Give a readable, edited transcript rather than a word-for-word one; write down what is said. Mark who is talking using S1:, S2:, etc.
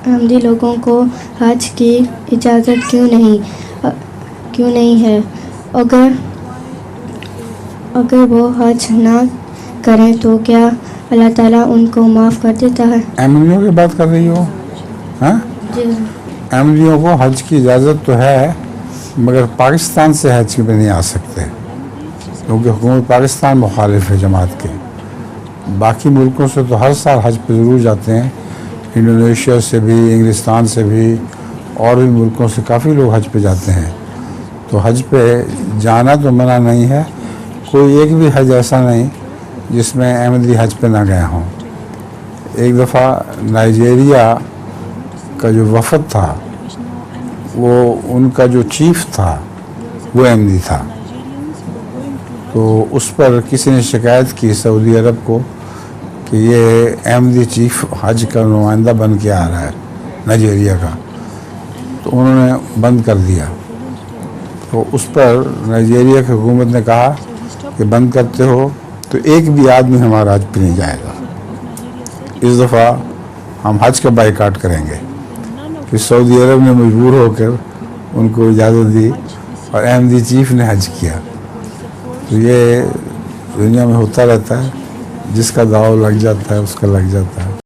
S1: अहमदी लोगों को हज की इजाज़त क्यों नहीं है? अगर वो हज ना करें तो क्या अल्लाह ताला उनको माफ़ कर देता है?
S2: अहमदियों की बात कर रही हो? हाँ,
S1: जी
S2: अहमदियों को हज की इजाज़त तो है, मगर पाकिस्तान से हज पे नहीं आ सकते, क्योंकि हुकूमत पाकिस्तान मुखालिफ है जमात के। बाकी मुल्कों से तो हर साल हज पे ज़रूर जाते हैं, इंडोनेशिया से भी, इंग्लिस्तान से भी, और भी मुल्कों से काफ़ी लोग हज पे जाते हैं। तो हज पे जाना तो मना नहीं है, कोई एक भी हज ऐसा नहीं जिसमें अहमदी हज पे ना गए हों। एक दफ़ा नाइजीरिया का जो वफद था, वो उनका जो चीफ था वो अहमदी था, तो उस पर किसी ने शिकायत की सऊदी अरब को कि ये अहमदी चीफ हज का नुमाइंदा बन के आ रहा है नाइजीरिया का, तो उन्होंने बंद कर दिया। तो उस पर नाइजीरिया की हुकूमत ने कहा कि बंद करते हो तो एक भी आदमी हमारा हज पे नहीं जाएगा, इस दफ़ा हम हज का बाइकाट करेंगे। फिर सऊदी अरब ने मजबूर होकर उनको इजाज़त दी और अहमदी चीफ ने हज किया। तो ये दुनिया में होता रहता है, जिसका दाव लग जाता है उसका लग जाता है।